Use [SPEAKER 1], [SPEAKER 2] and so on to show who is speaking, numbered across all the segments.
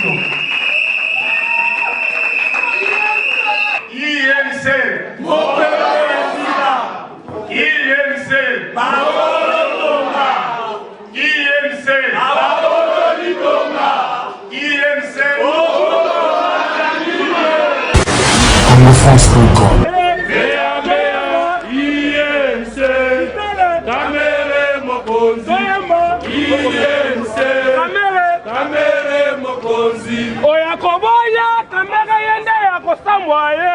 [SPEAKER 1] IMC IMC IMC
[SPEAKER 2] Oya koboya kamera yende ya kosamwaye.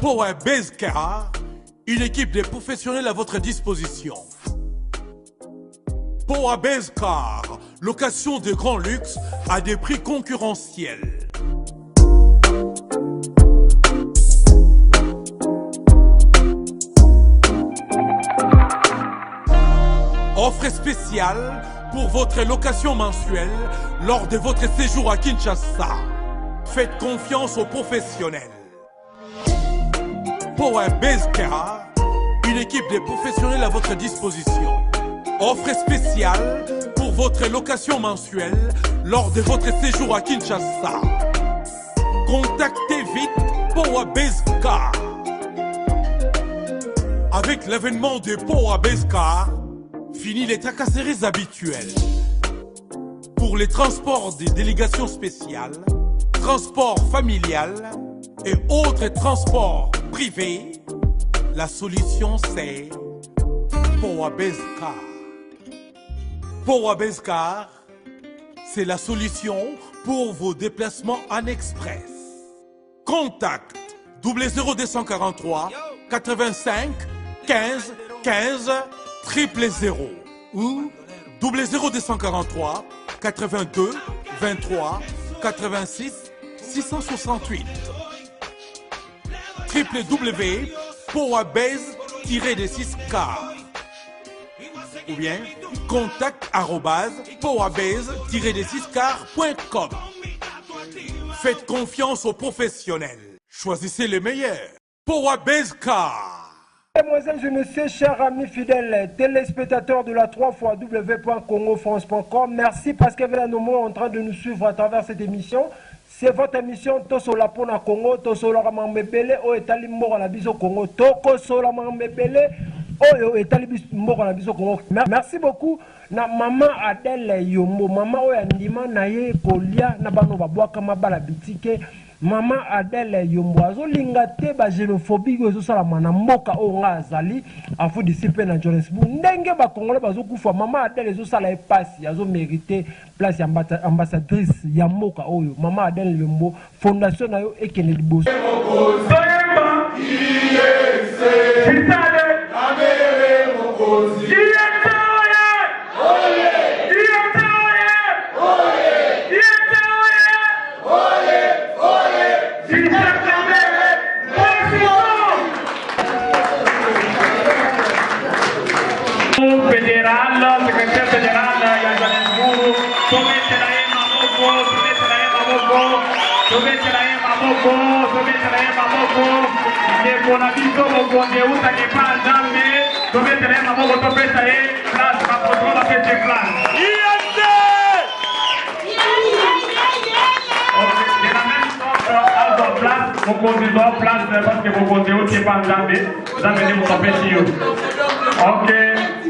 [SPEAKER 3] Power Base Car, une équipe de professionnels à votre disposition. Power Base Car, location de grand luxe à des prix concurrentiels. Offre spéciale pour votre location mensuelle lors de votre séjour à Kinshasa. Faites confiance aux professionnels. Power Base Car, une équipe de professionnels à votre disposition. Offre spéciale pour votre location mensuelle lors de votre séjour à Kinshasa. Contactez vite Power Base Car. Avec l'avènement de Power Base Car, fini les tracasseries habituelles. Pour les transports des délégations spéciales, transports familiales et autres transports privés, la solution c'est Power Base Car. Power Base Car, c'est la solution pour vos déplacements en express. Contact 00243 85 15 15 000 ou 00243 82 23 86 668 www.powerbase-6car ou bien contact@powerbase-6car.com. Faites confiance aux professionnels. Choisissez les meilleurs. Power Base Car.
[SPEAKER 2] Mesdemoiselles et messieurs, chers amis fidèles téléspectateurs de la 3xW.congofrance.com, merci parce que vous êtes en train de nous suivre à travers cette émission. C'est votre émission Tosola Pona Congo, Tosola Mambele, O Etali Moro na Biso Congo, Toko Sola Mambele, O Etali Moro na Biso Congo. Merci beaucoup na maman Adèle Yombo, maman Oyandima Naye Kolia na bano babwaka mabala bitike. Maman Adèle Yombo azolinga te ba xénophobie ko ezosala na mboka o nga azali afu disipe na Johannesburg ndenge ba Congolais bazokufa. Maman Adèle ezosala epasi azo mériter place ya ambassadrice ya mboka oyo. Maman Adèle Yombo fondation na yo ekene liboso
[SPEAKER 1] secrétaire fédéral ya Johannesburg, tometela ye maboko, ndeko na biso mokonzi eutaki pa Nzambe, tometela ye maboko topesa ye place bakontrole apese place. Mokonzi doit place parce que mokonzi euti pa Nzambe, Nzambe nde motopesi yo. Ok,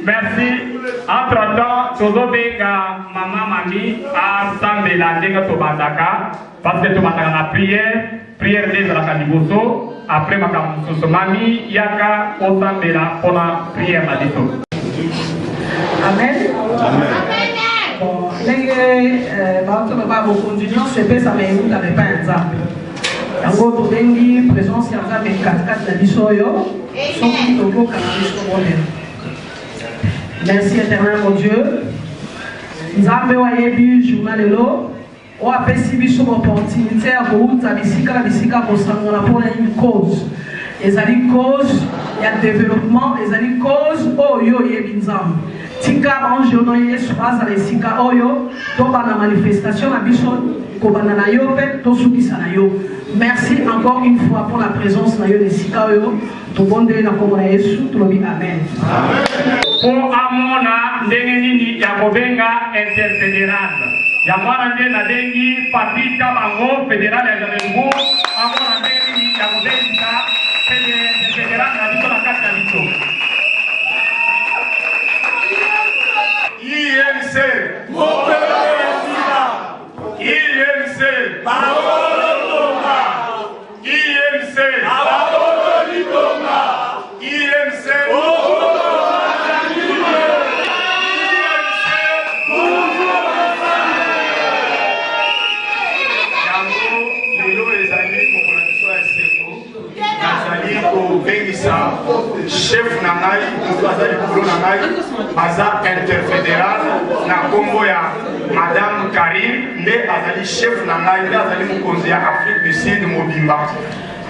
[SPEAKER 1] merci. Entre-temps, tozobenga maman mami asambela ndenge tobandaka parce que tobandaka na prière ezalaka liboso après makambo mosusu mami yaka osambela mpona prière na biso.
[SPEAKER 4] Amen. Bon, ndenge bato babokonzi nyonso epesama eutaka epai ya Nzambe. Yango tobengi présence ya Nzambe katikati na biso oyo soki tokokana biso bonene. Merci éternel mon Dieu. Nzambe wa yebi journal lelo o apesi biso opportunité ya kouta bisika na bisika kosangola mpona une cause. Ezali cause ya développement, ezali cause oyo yebi Nzambe. Tika ange ono Yesu azala esika oyo tobana manifestation na biso kobana na yo pe tosukisa na yo. Merci encore une fois pour la présence de Sikayo. Tout le monde est dans le Yesu, tout le monde. Amen.
[SPEAKER 1] Pour Amona, Denini, Yakovenga, interfédéral. Yamwana na dengi, parti Kabango, fédéral et Galengo, Amona Denini, Yakovenga, fédéral, la carte
[SPEAKER 5] IMC, mon père, IMC, IMC, IMC, chef nangai, Baza interfédéral, na Congo ya Madame Karim, nde azali chef nangai, nde azali mukonzi ya Afrique du Sud mobimba.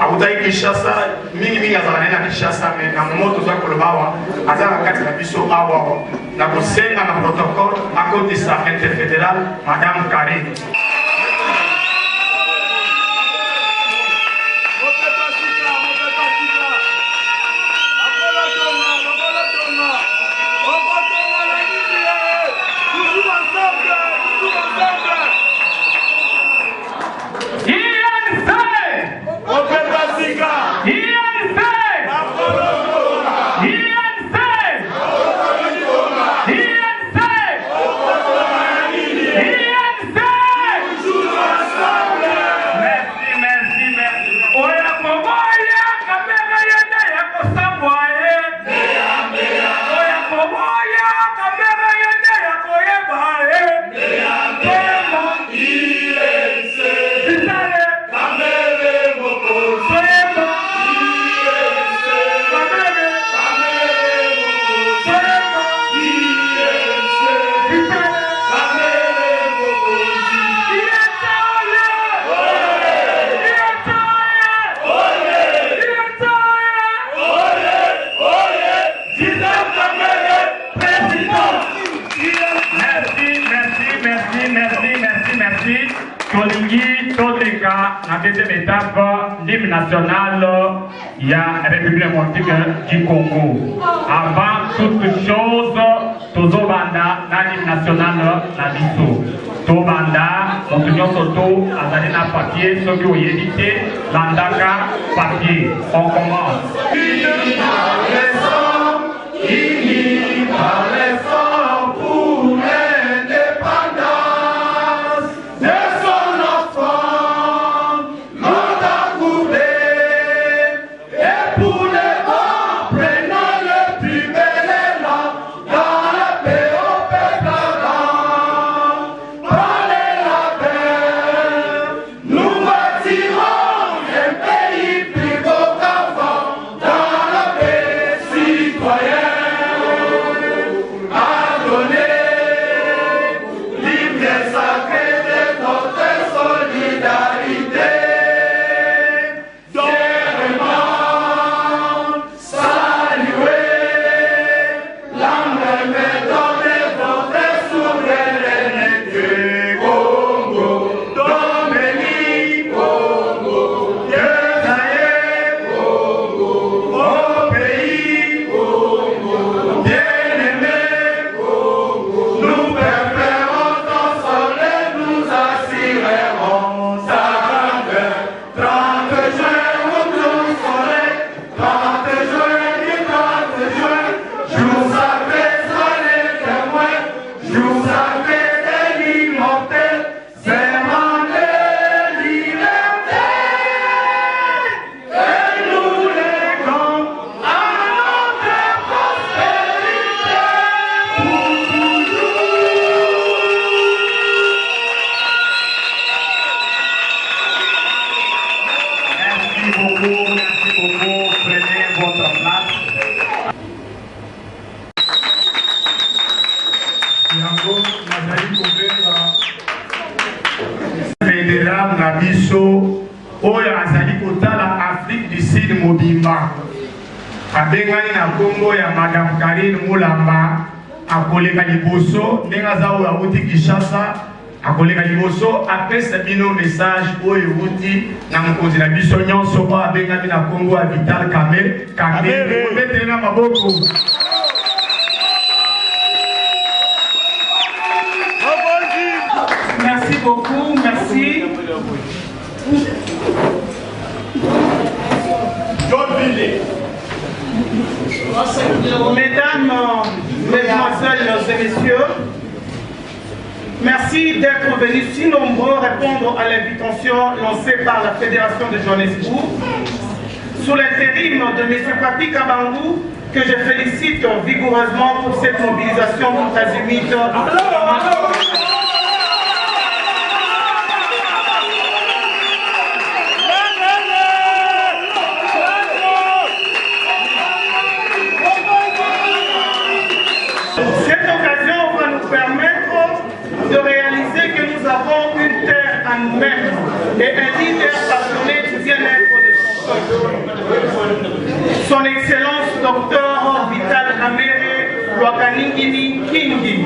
[SPEAKER 5] Audai Kinshasa, mingi azalani na Kinshasa, mais na moment toza kolobawa, azala kati na biso awa. Na kosenga na protocole, à côté de sa interfédéral, Madame Karim. La deuxième étape, l'hymne national, il y a la République démocratique du Congo. Avant toute chose, Tozo Banda, l'hymne national, la Bisso. Tozo Banda, Montignon Soto, Azalina papier, ceux qui ont évité, l'Andaka papier. On commence. Fédéral Nabiso, Oya Azali Kotala, Afrique du Sud Mobimba. Abengani na Congo ya Madame Karine Moulamba, Akoleka Liboso, Nengaza Outi Kishasa,
[SPEAKER 1] akolenga liboso apesa bino message oyo euti na mokonzi na biso nyonso oyo abengami na Congo ya Vital Kamerhe obetele na maboko.
[SPEAKER 4] Merci beaucoup, merci. Mesdames, Mesdemoiselles et Messieurs, merci d'être venus si nombreux répondre à l'invitation lancée par la Fédération de Johannesburg sous l'intérim de M. Papi Kabangou, que je félicite vigoureusement pour cette mobilisation tout azimut. Cette occasion va nous permettre de réaliser que nous avons une terre à nous-mêmes et un leader passionné du bien-être de son peuple. Son Excellence Dr Vital Kamerhe Lwakaningini Kingi.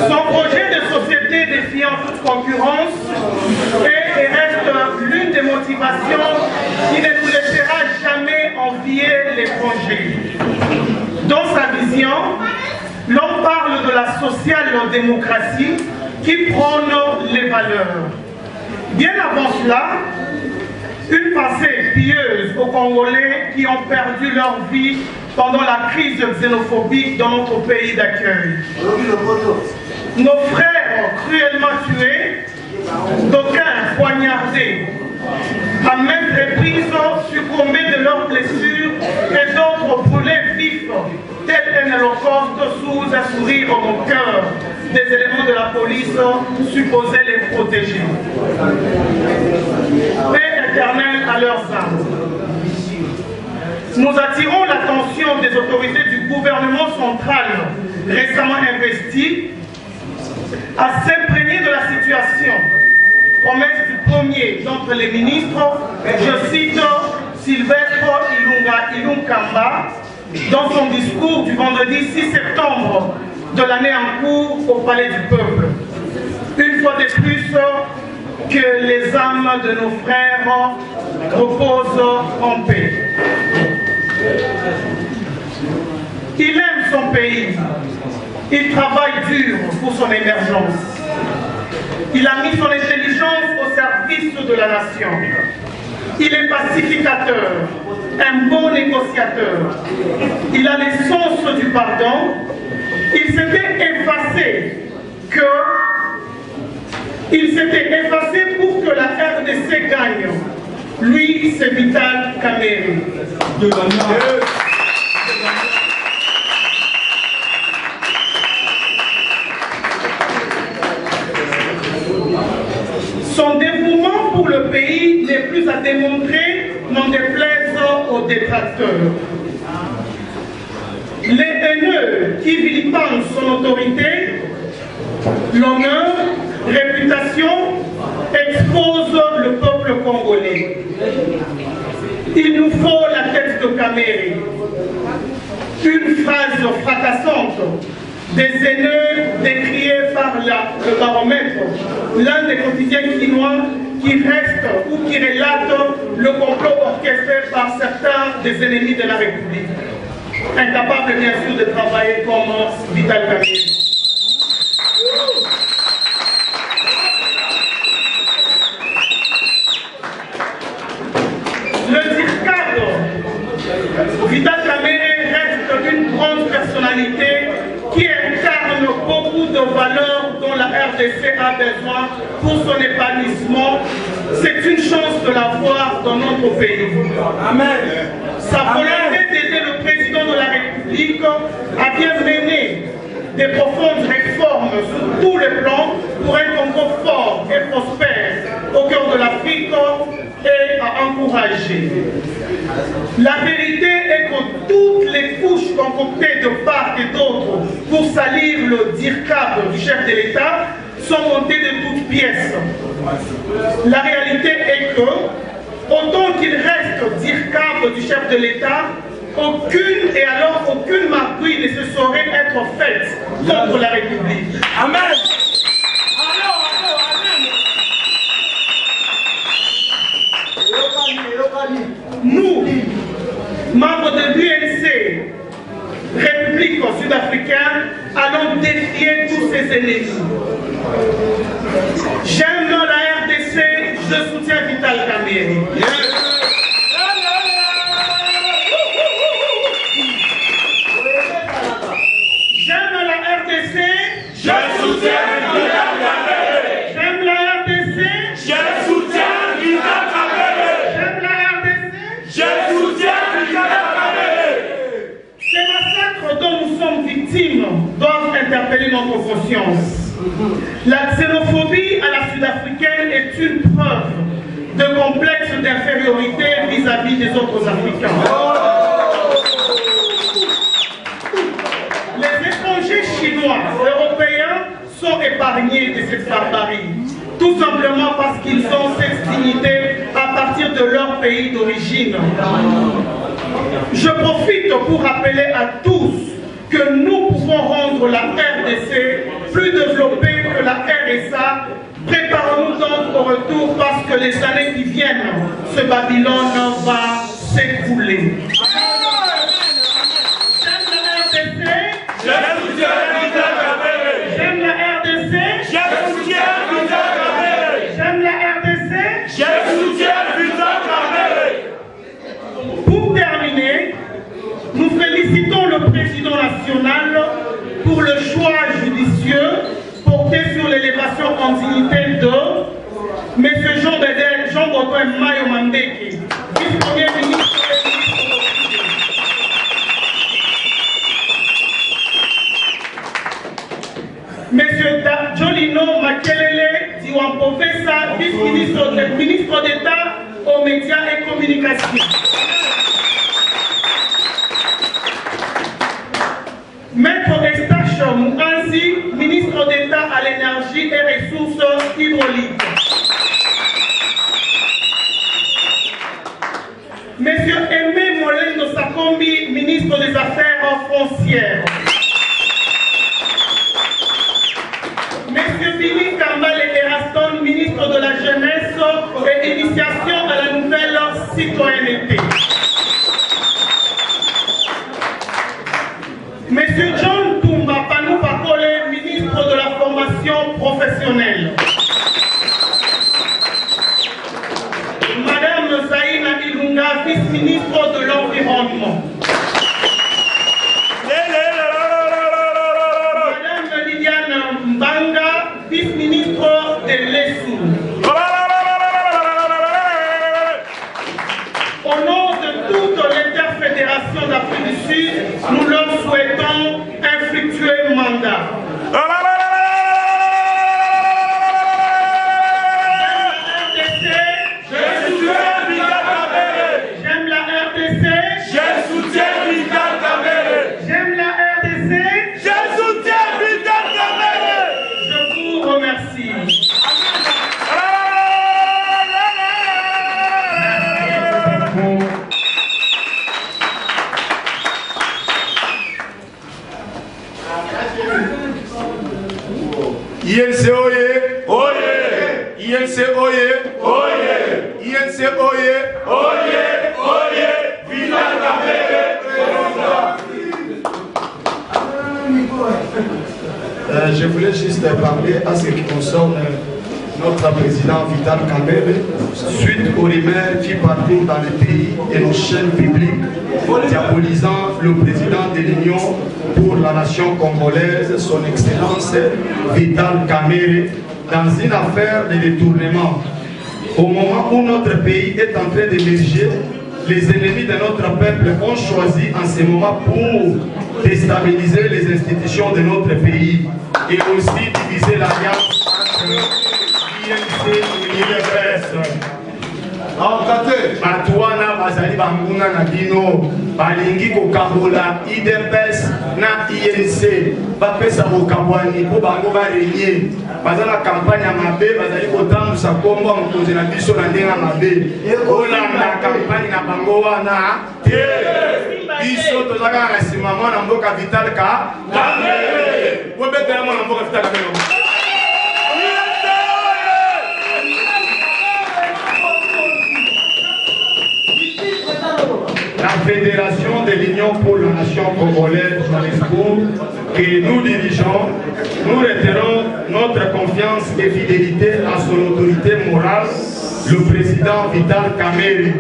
[SPEAKER 4] Son projet de société défiant toute concurrence est et reste l'une des motivations qui ne nous laissera jamais envier l'étranger. Dans sa vision, l'on parle de la social-démocratie qui prône les valeurs. Bien avant cela, une pensée pieuse aux Congolais qui ont perdu leur vie pendant la crise xénophobique dans notre pays d'accueil. Nos frères cruellement tués, d'aucuns poignardés, à maintes reprises succombés de leurs blessures et d'autres brûlés vifs, tel un holocauste sous un sourire au cœur des éléments de la police supposés les protéger. Paix éternelle à leurs âmes. Nous attirons l'attention des autorités du gouvernement central récemment investi à s'imprégner de la situation. Promesse du premier d'entre les ministres, je cite Sylvestre Ilunkamba, dans son discours du vendredi 6 septembre de l'année en cours au Palais du Peuple. Une fois de plus, que les âmes de nos frères reposent en paix. Il aime son pays, il travaille dur pour son émergence. Il a mis son intelligence au service de la nation. Il est pacificateur, un bon négociateur. Il a l'essence du pardon. Il s'était effacé pour que la RDC gagne. Lui, c'est Vital Kamerhe. Son dévouement pour le pays n'est plus à démontrer, n'en déplaise aux détracteurs. Les haineux qui vilipendent son autorité, l'honneur, réputation, exposent le peuple congolais. Il nous faut la tête de Kamerhe. Une phrase fracassante des haineux décriés par le baromètre, l'un des quotidiens chinois qui reste ou qui relate le complot orchestré par certains des ennemis de la République, incapables bien sûr de travailler comme Vital Kamerhe. Le discard Vital Kamerhe reste une grande personnalité qui incarne beaucoup de valeurs dont la RDC a besoin pour son épanouissement. C'est une chance de l'avoir dans notre pays. Amen. Sa volonté d'aider le président de la République à bien mener des profondes réformes sur tous les plans pour un Congo fort et prospère au cœur de l'Afrique et à encourager. La vérité est que toutes les couches concoctées de part et d'autre pour salir le DIRCAB du chef de l'État sont montées de toutes pièces. La réalité est que, autant qu'il reste DIRCAB du chef de l'État,
[SPEAKER 6] aucune et alors aucune marquise ne se saurait être faite contre la République.
[SPEAKER 1] Amen.
[SPEAKER 6] Nous, membres de l'UNC, République sud-africaine, allons défier tous ces ennemis. J'aime la RDC, je soutiens Vital Kamerhe. J'aime la RDC, je soutiens Vital Kamerhe. J'aime la RDC, je soutiens Vital Kamerhe. J'aime la RDC, je soutiens Vital Kamerhe. Ces massacres dont nous sommes victimes doivent interpeller notre conscience. La xénophobie à la sud-africaine est une preuve de complexe d'infériorité vis-à-vis des autres Africains. Les étrangers chinois, européens sont épargnés de cette barbarie, tout simplement parce qu'ils ont cette dignité à partir de leur pays d'origine. Je profite pour rappeler à tous que nous pouvons rendre la RDC plus développée que la RSA. Préparons-nous donc au retour parce que les années qui viennent, ce Babylone va s'écrouler. J'aime la RDC, je soutiens Vital Kamerhe. J'aime la RDC, je soutiens Vital Kamerhe. Pour terminer, nous félicitons le président national pour le choix judicieux porté sur l'élévation en dignité de M. Jean-Baudouin Mayo Mandeke, vice-premier ministre. Monsieur Jolino Makelele Tiwampofesa, vice-ministre d'État aux médias et communications. Maître Estache Mouanzi, ministre d'État à l'énergie et ressources hydrauliques. Monsieur Aimé Molendo Sakombi, ministre des Affaires foncières. Monsieur Billy Kambale Eraston, ministre de la Jeunesse et Initiation à la nouvelle citoyenneté. Monsieur John Tumba Panou Pakole, ministre de la formation professionnelle. Madame Zaina Ilunga, vice-ministre de l'Environnement. Madame Liliane Mbanga, vice-ministre de l'ESU. Au nom de toute l'interfédération d'Afrique du Sud, nous leur souhaitons un fructueux mandat. J'aime la RDC, je soutiens Vital Kamerhe. J'aime la RDC, je soutiens Vital Kamerhe. Je vous remercie.
[SPEAKER 7] INC oye! Oye! INC oye! Oye! INC oye! Oye! Oye! Vital Kamerhe!
[SPEAKER 8] Je voulais juste parler à ce qui concerne notre président Vital Kamerhe, suite aux rumeurs qui parcourent dans le pays et nos chaînes publiques, diabolisant le président de l'Union pour la nation congolaise, son Excellence Vital Kamerhe, dans une affaire de détournement. Au moment où notre pays est en train d'émerger, les ennemis de notre peuple ont choisi en ce moment pour déstabiliser les institutions de notre pays et aussi diviser l'alliance entre l'INC et l'UDPS. Batouana bazali banguna na bino balingi kokabola IDPS na INC bapesa bokabwani po bango barenye bazala campagne ya mabe bazali kotambusa kombo ya mokonzi na biso na ndenge ya mabe olanda campagne na bango wana te
[SPEAKER 7] biso tozaka na nsima mwana mboka Vital Kamerhe bobetela mwana mboka Vital Kamerhe. La Fédération de l'Union pour la Nation congolaise, que nous dirigeons, nous retirons notre confiance et fidélité à son autorité morale, le président Vital Kamerhe.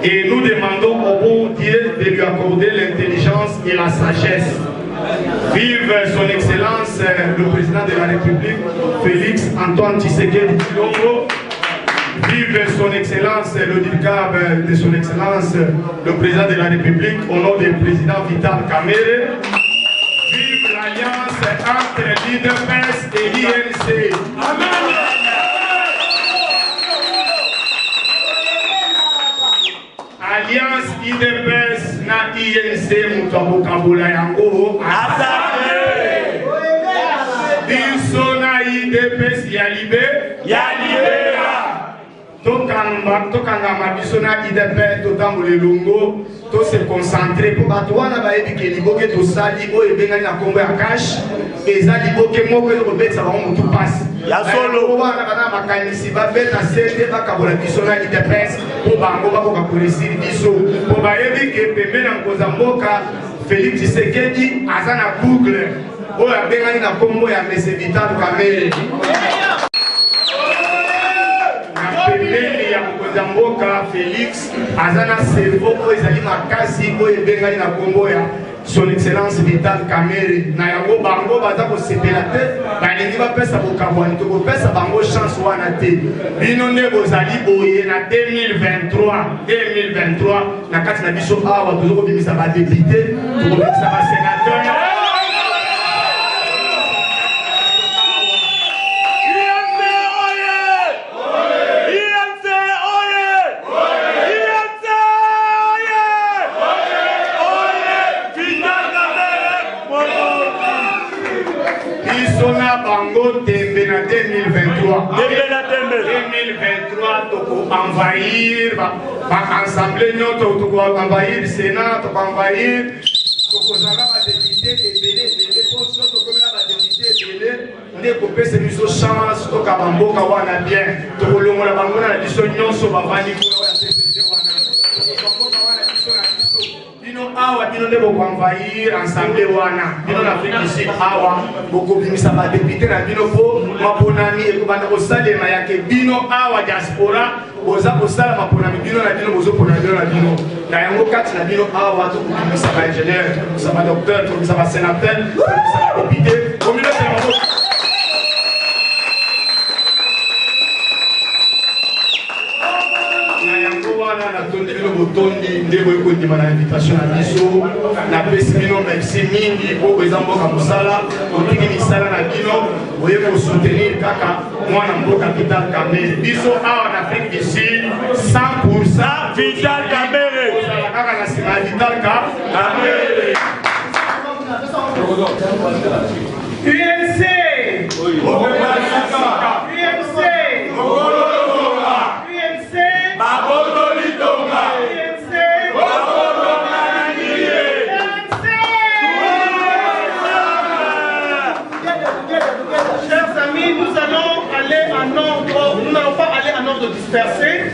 [SPEAKER 7] Et nous demandons au bon Dieu de lui accorder l'intelligence et la sagesse. Vive son Excellence, le président de la République, Félix Antoine Tshisekedi Tshilombo. Vive son Excellence, le DIRCAB de son Excellence, le président de la République, au nom du président Vital Kamerhe. Vive l'alliance entre l'IDPS et l'INC. Amen. Alliance IDPS na INC Mutabokabola Yango. Biso na IDPS Yalibera. Tokanga biso na IDPS totambola elongo to se concentrer pour bato wana bayebi ke liboke tosali oyo ebengani na kombo ya cash eza liboke moko ekobetisa bango motu pasi ya solo wana bana makanisi babeta sete bakabola biso na IDPS po bango bakoka koresili biso po bayebi ke pembeni na nkonza mboka Félix Tshisekedi aza na boucle oyo abengani na kombo ya Mese Vital Kamerhe. Pembeni ya mokonza mboka Félix aza na cerveau oyo ezali makasi oyo ebengani na kombo ya son Excellence Vital Kamerhe. Na yango bango baza kosepela te balingi bapesa bokabwani tokopesa bango chance wana te. Bino nde bozali boye na 2023 na kati na biso awa tozokobimisa badepute tokobimisa basénateur. Bango tembe na 2023. 2023 toko envahir ba assemblée nyoto toko envahir Sénat toko envahir toko zanga ba député ebele poso toko mena ba député ebele nde ko pesa biso chance to ka bamboka wana bien toko longola bango na biso nyonso bavandi kuna wa CPC wana bamboka wana biso na biso bino awa bino nde boko envahir ensemble wana bino na Afrique du Sud awa boko bimisa ba député na bino po maponami ekobanda kosalema yake bino awa diaspora boza kosala maponami bino na bino bozopona bino na bino na yango kati na bino awa tokobimisa ba ingénieur tokobimisa ba docteur tokobimisa ba sénateur tokobimisa ba député communauté na bango. Na tondi bino botondi nde boyekondima na invitation na biso napesi bino merci mingi po eza mboka mosala otiki misala na bino boye kosoutenir kaka mwana mboka Vital Kamerhe biso awa na Afrique du Sud 100% Vital Kamerhe kaka na nsima ya Vital Kamerhe. UNC
[SPEAKER 6] dispersé.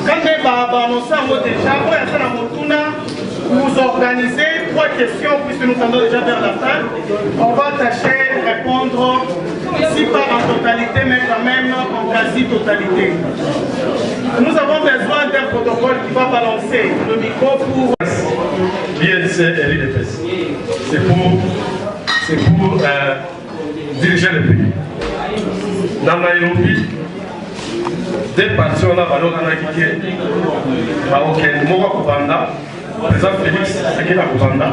[SPEAKER 6] Quand les babas annoncent déjà, vous organisez 3 questions puisque nous tendons déjà vers la fin. On va tâcher de répondre, si pas en totalité, mais quand même en quasi-totalité. Nous avons besoin d'un protocole qui va balancer le micro pour...
[SPEAKER 9] l'INC et l'IDPS. C'est pour diriger le pays. Dans Nairobi, des partis on a valeur dans la guerre. Moko Kubanda, président Félix Tshisekedi Kubanda.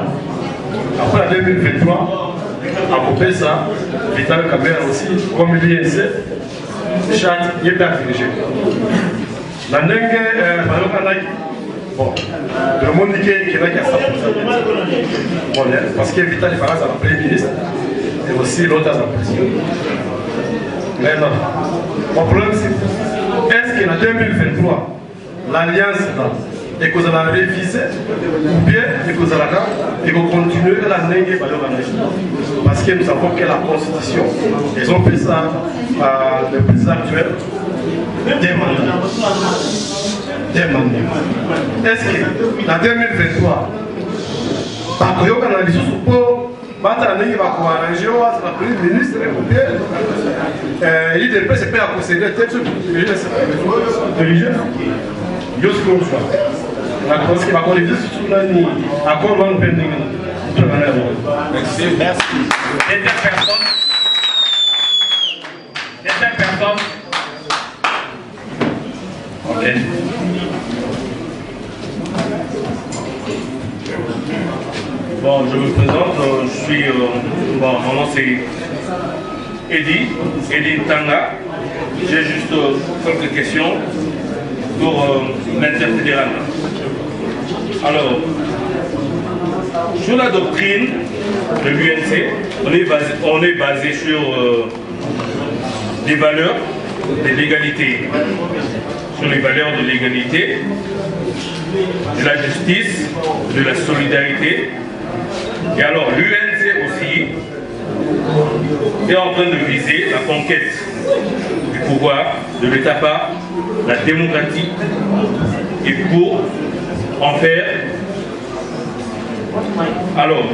[SPEAKER 9] Après la 2023, à Mopesa, Vital Kamerhe aussi, comme l'INC, Chad, il est à diriger. La dengue, bon, tout le monde dit qu'il y a 100%. Bon, parce que Vital est à la Premier ministre et aussi l'autre à la présidente. Maintenant, mon problème c'est est-ce qu'en 2023, l'alliance là, et que vous allez réviser, ou bien et que vous allez continuer la nègre parce que nous savons que la Constitution, ils ont fait ça le président actuel, des mandats. Est-ce que en 2023, par contre, on a des choses pour arranger le Premier ministre il devrait se faire concéder le texte religieux. Je suis comme ça. Parce que ma connaissance sur l'année, à quoi on peut dire. Merci.
[SPEAKER 1] Deuxième personne. Ok.
[SPEAKER 10] Bon, je me présente, je suis, bon, mon nom c'est Eddie Tanga. J'ai juste quelques questions pour l'interfédéral. Alors, sur la doctrine de l'UNC, on est basé sur des valeurs de l'égalité, sur les valeurs de l'égalité, de la justice, de la solidarité. Et alors l'UNC aussi est en train de viser la conquête du pouvoir de l'État par la démocratie et pour en faire. Alors,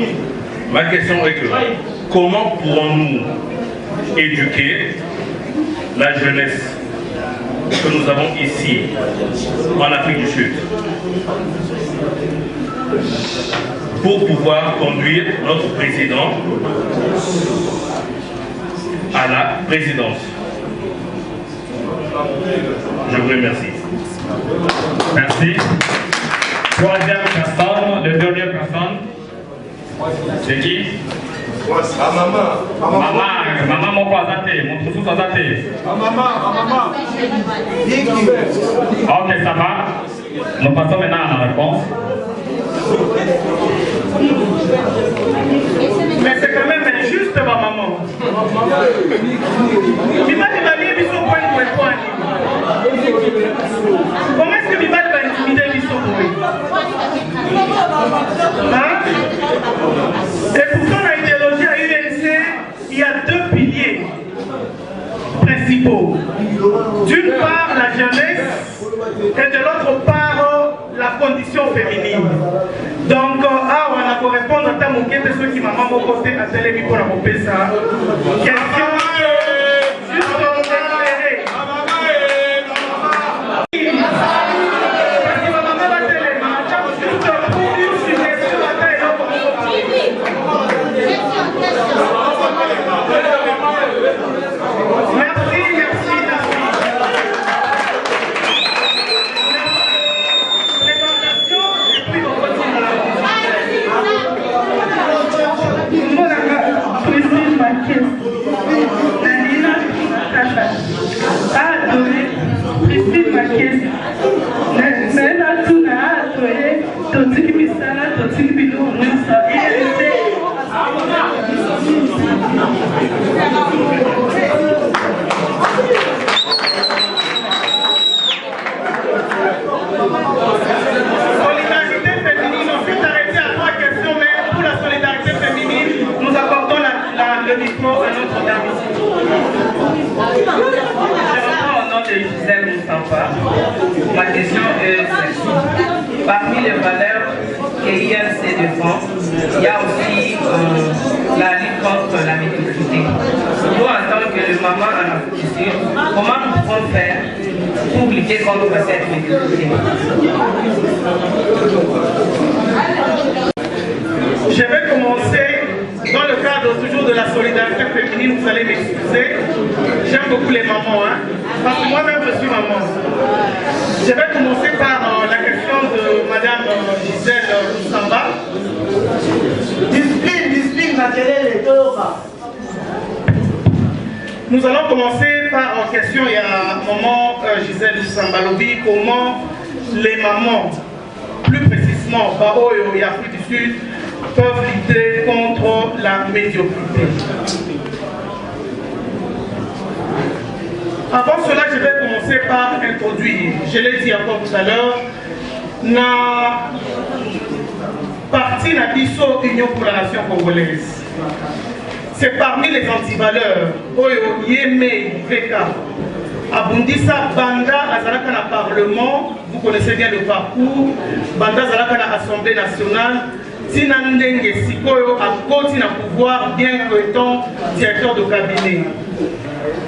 [SPEAKER 10] ma question est que comment pourrons-nous éduquer la jeunesse que nous avons ici en Afrique du Sud pour pouvoir conduire notre président à la présidence? Je vous remercie.
[SPEAKER 1] Merci. Troisième personne, la dernière personne. C'est qui? Maman, mon quoi azate, mon troussou azate. Maman. Ok, ça va. Nous passons maintenant à la réponse.
[SPEAKER 6] Mais c'est quand même injuste, ma maman. Comment est-ce que Bibal va intimider Bissopoué? Et pourtant, la idéologie à UNC, il y a deux piliers principaux. D'une part, la jeunesse, et de l'autre part, la condition féminine. Donc, on a pour répondre à ta moquette de ceux qui m'ont mon côté à Télémi pour la couper ça. Question juste éclairée. Parce que ma maman va télé, juste pour une suggestion à ta et l'autre. Solidarité féminine, on s'est arrêté à 3 questions, mais pour la solidarité féminine, nous accordons le micro à notre dame ici.
[SPEAKER 11] Je reprends au nom de Gisèle Moustapha. Ma question est celle-ci. Parmi les valeurs que INC défend, il y a aussi la lutte contre la médiocrité. Nous, en tant que maman en Afrique du Sud, comment nous pouvons faire pour lutter contre cette médiocrité?
[SPEAKER 6] Je vais commencer dans le cadre toujours de la solidarité féminine, vous allez m'excuser. J'aime beaucoup les mamans, hein, parce que moi-même je suis maman. Je vais commencer par la question de Madame Gisèle Samba. Discipline naturelle et Torah. Nous allons commencer par en question, il y a maman Gisèle Sambalobi, comment les mamans, plus précisément Baoyo et Afrique du Sud, peuvent lutter contre la médiocrité. Avant cela, je vais commencer par introduire, je l'ai dit encore tout à l'heure, na parti na biso Union pour la Nation congolaise. C'est parmi les antivaleurs, Oyo Yeme Veka, Abundisa Banda Azalaka na Parlement, vous connaissez bien le parcours, Banda Azalaka na Assemblée nationale, Tina Ndenge Sikoyo a côté na pouvoir bien qu'étant directeur de cabinet.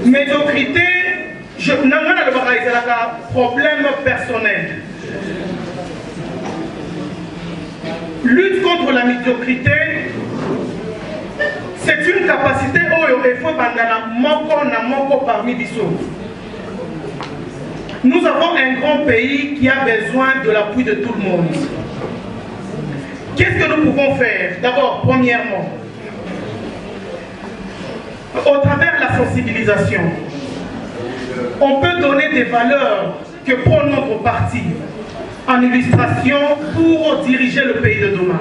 [SPEAKER 6] Médiocrité, je n'ai pas de problème personnel. Lutte contre la médiocrité, c'est une capacité où il faut moko parmi les autres. Nous avons un grand pays qui a besoin de l'appui de tout le monde. Qu'est-ce que nous pouvons faire? D'abord, premièrement, au travers de la sensibilisation, on peut donner des valeurs que prend notre parti en illustration pour diriger le pays de demain.